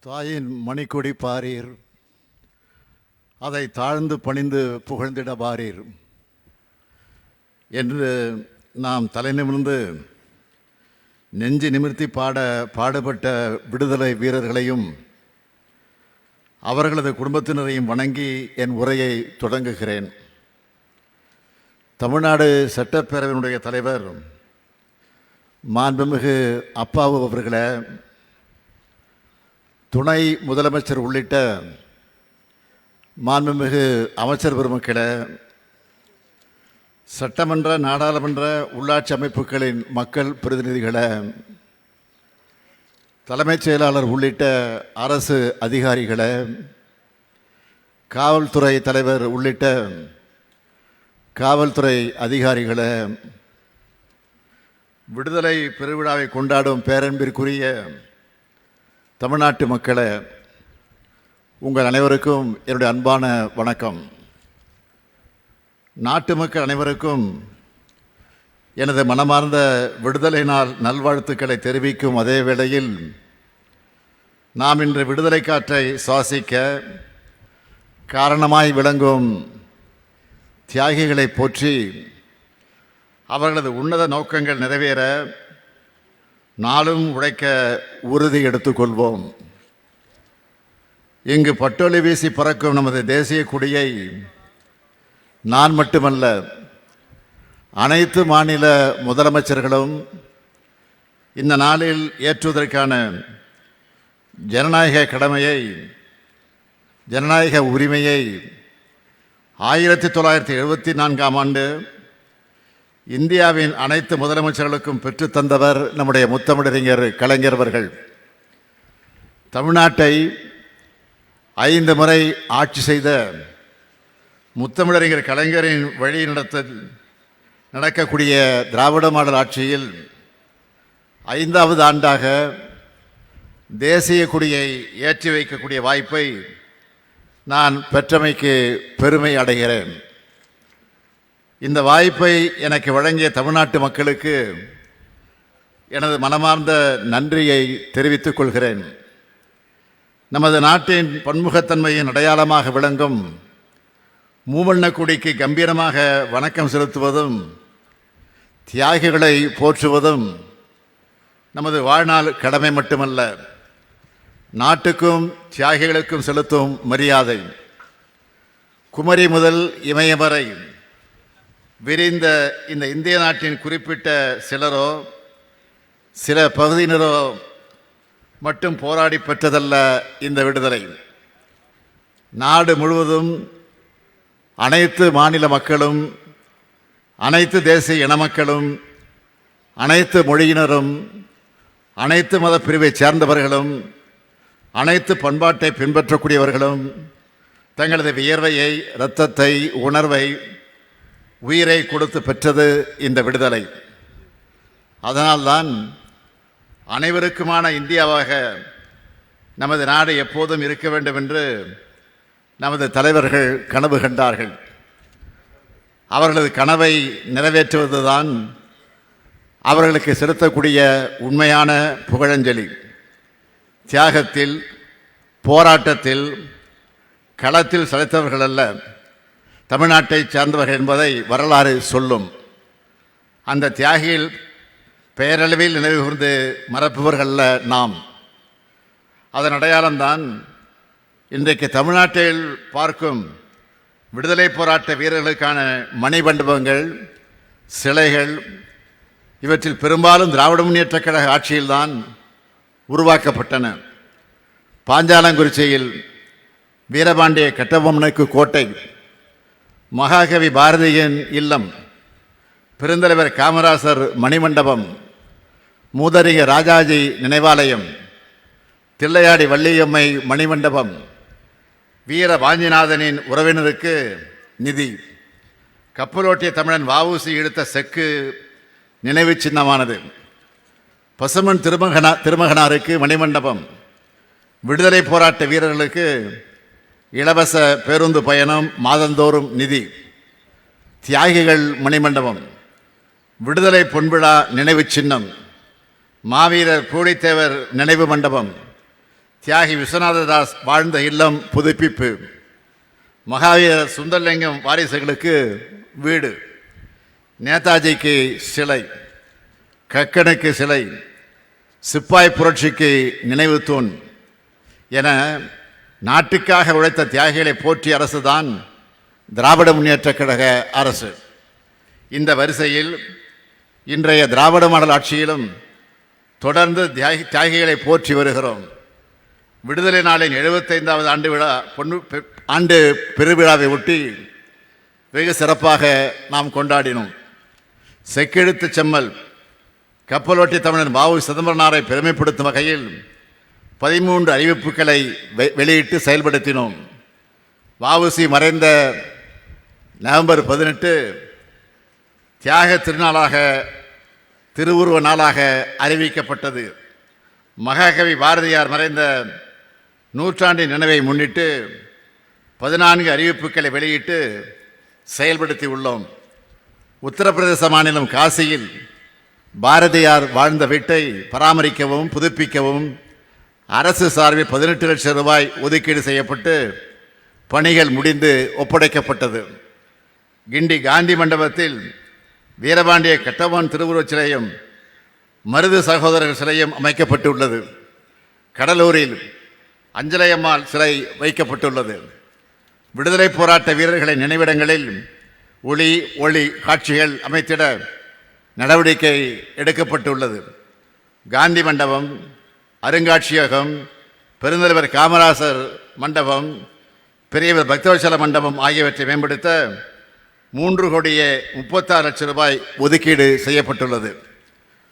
தாயின் மணிக்கொடி பாரீர், அதை தாழ்ந்து பணிந்து புகழ்ந்திட பாரீர் என்று நாம் தலை நிமிர்ந்து நெஞ்சு நிமிர்த்தி பாடுபட்ட விடுதலை வீரர்களையும் அவர்களது குடும்பத்தினரையும் வணங்கி என் உரையை தொடங்குகிறேன். தமிழ்நாடு சட்டப்பேரவையினுடைய தலைவர் மாண்புமிகு அப்பாவு அவர்களே, துணை முதலமைச்சர் உள்ளிட்ட மாண்புமிகு அமைச்சர் பெருமக்களே, சட்டமன்ற நாடாளுமன்ற உள்ளாட்சி அமைப்புகளின் மக்கள் பிரதிநிதிகளே, தலைமைச் செயலாளர் உள்ளிட்ட அரசு அதிகாரிகளே, காவல்துறை தலைவர் உள்ளிட்ட காவல்துறை அதிகாரிகளே, விடுதலை பெருவிழாவை கொண்டாடும் பேரன்பிற்குரிய தமிழ்நாட்டு மக்களே, உங்கள் அனைவருக்கும் என்னுடைய அன்பான வணக்கம். நாட்டு மக்கள் அனைவருக்கும் எனது மனமார்ந்த விடுதலை நாள் நல்வாழ்த்துக்களை தெரிவிக்கும் அதே வேளையில், நாம் இன்று விடுதலை காற்றை சுவாசிக்க காரணமாய் விளங்கும் தியாகிகளை போற்றி அவர்களது உன்னத நோக்கங்கள் நிறைவேற நாளும் உழைக்க உறுதி எடுத்துக்கொள்வோம். இங்கு பட்டொலி வீசி பறக்கும் நமது தேசிய கொடியை நான் மட்டுமல்ல, அனைத்து மாநில முதலமைச்சர்களும் இந்த நாளில் ஏற்றுவதற்கான ஜனநாயக கடமையை, ஜனநாயக உரிமையை 1974ஆம் ஆண்டு இந்தியாவின் அனைத்து முதலமைச்சர்களுக்கும் பெற்றுத்தந்தவர் நம்முடைய முத்தமிழறிஞர் கலைஞர் அவர்கள். தமிழ்நாட்டை 5 முறை ஆட்சி செய்த முத்தமிழறிஞர் கலைஞரின் வழி நடக்கக்கூடிய திராவிட மாடல் ஆட்சியில் 5வது ஆண்டாக தேசிய கொடியை ஏற்றி வைக்கக்கூடிய வாய்ப்பை நான் பெற்றமைக்கு பெருமை அடைகிறேன். இந்த வாய்ப்பை எனக்கு வழங்கிய தமிழ்நாட்டு மக்களுக்கு எனது மனமார்ந்த நன்றியை தெரிவித்துக் கொள்கிறேன். நமது நாட்டின் பன்முகத்தன்மையின் அடையாளமாக விளங்கும் மூவண்ண கொடிக்கு கம்பீரமாக வணக்கம் செலுத்துவதும் தியாகிகளை போற்றுவதும் நமது வாழ்நாள் கடமை மட்டுமல்ல, நாட்டுக்கும் தியாகிகளுக்கும் செலுத்தும் மரியாதை. குமரி முதல் இமயம் வரை விரிந்த இந்த இந்திய நாட்டின் குறிப்பிட்ட சிலரோ சில பகுதியினரோ மட்டும் போராடி பெற்றதல்ல இந்த விடுதலை. நாடு முழுவதும் அனைத்து மாநில மக்களும், அனைத்து தேசிய இன மக்களும், அனைத்து மொழியினரும், அனைத்து மத பிரிவைச் சேர்ந்தவர்களும், அனைத்து பண்பாட்டை பின்பற்றக்கூடியவர்களும் தங்களது வியர்வையை, இரத்தத்தை, உணர்வை, உயிரை கொடுத்து பெற்றது இந்த விடுதலை. அதனால்தான் அனைவருக்குமான இந்தியாவாக நமது நாடு எப்போதும் இருக்க வேண்டும் என்று நமது தலைவர்கள் கனவு கண்டார்கள். அவர்களது கனவை நிறைவேற்றுவதுதான் அவர்களுக்கு செலுத்தக்கூடிய உண்மையான புகழஞ்சலி. தியாகத்தில், போராட்டத்தில், களத்தில் சளைத்தவர்கள் அல்ல, தமிழ்நாட்டை சார்ந்தவர்கள் என்பதை வரலாறு சொல்லும். அந்த தியாகிகள் பெயரளவில் நினைவு கூர்ந்து மறப்பவர்கள்ல நாம். அதன் அடையாளம்தான் இன்றைக்கு தமிழ்நாட்டில் பார்க்கும் விடுதலை போராட்ட வீரர்களுக்கான மணிமண்டபங்கள், சிலைகள். இவற்றில் பெரும்பாலும் திராவிட முன்னேற்றக் கழக ஆட்சியில்தான் உருவாக்கப்பட்டன. பாஞ்சாலங்குறிச்சியில் வீரபாண்டிய கட்டபொம்மனுக்கு கோட்டை, மகாகவி பாரதியின் இல்லம், பெருந்தலைவர் காமராசர் மணிமண்டபம், மூதறிஞர் ராஜாஜி நினைவாலயம், தில்லையாடி வள்ளியம்மை மணிமண்டபம், வீர வாஞ்சிநாதனின் உறவினருக்கு நிதி, கப்பலோட்டிய தமிழன் வ.உ.சி. இழுத்த செக்கு நினைவு சின்னமானது, பசுமன் திருமகனாருக்கு மணிமண்டபம், விடுதலை போராட்ட வீரர்களுக்கு இலவச பேருந்து பயணம் மாதந்தோறும் நிதி, தியாகிகள் மணிமண்டபம், விடுதலை பொன்விழா நினைவு சின்னம், மாவீரர் பூலித்தேவர் நினைவு மண்டபம், தியாகி விஸ்வநாததாஸ் வாழ்ந்த இல்லம் புதுப்பிப்பு, மகாவீரர் சுந்தரலிங்கம் வாரிசுகளுக்கு வீடு, நேதாஜிக்கு சிலை, கக்கனுக்கு சிலை, சிப்பாய் புரட்சிக்கு நினைவு தூண் என நாட்டுக்காக உழைத்த தியாகிகளை போற்றிய அரசுதான் திராவிட முன்னேற்றக் கழக அரசு. இந்த வரிசையில் இன்றைய திராவிட மாடல் ஆட்சியிலும் தொடர்ந்து தியாகிகளை போற்றி வருகிறோம். விடுதலை நாளின் 75வது ஆண்டு பெருவிழாவை ஒட்டி வெகு சிறப்பாக நாம் கொண்டாடினோம். செக்கெழுத்து செம்மல் கப்பலோட்டி தமிழன் வ.உ. சிதம்பரனாரை பெருமைப்படுத்தும் வகையில் 13 அறிவிப்புகளை வெளியிட்டு செயல்படுத்தினோம். வ.உ.சி. மறைந்த நவம்பர் 18 தியாக திருநாளாக, திருவுருவ நாளாக அறிவிக்கப்பட்டது. மகாகவி பாரதியார் மறைந்த நூற்றாண்டின் நினைவை முன்னிட்டு 14 அறிவிப்புகளை வெளியிட்டு செயல்படுத்தி உள்ளோம். உத்தரப்பிரதேச மாநிலம் காசியில் பாரதியார் வாழ்ந்த வீட்டை பராமரிக்கவும் புதுப்பிக்கவும் அரசு சார்பில் 18 லட்சம் ரூபாய் ஒதுக்கீடு செய்யப்பட்டு பணிகள் முடிந்து ஒப்படைக்கப்பட்டது. கிண்டி காந்தி மண்டபத்தில் வீரபாண்டிய கட்டபொம்மன் திருவுருவச் சிலையும் மருது சகோதரர்கள் சிலையும் அமைக்கப்பட்டுள்ளது. கடலூரில் அஞ்சலையம்மாள் சிலை வைக்கப்பட்டுள்ளது. விடுதலை போராட்ட வீரர்களின் நினைவிடங்களில் ஒளி காட்சிகள் அமைத்திட நடவடிக்கை எடுக்கப்பட்டுள்ளது. காந்தி மண்டபம், அருங்காட்சியகம், பெருந்தலைவர் காமராசர் மண்டபம், பெரியவர் பக்தவச்சல மண்டபம் ஆகியவற்றை மேம்படுத்த 3,36 லட்சம் ரூபாய் ஒதுக்கீடு செய்யப்பட்டுள்ளது.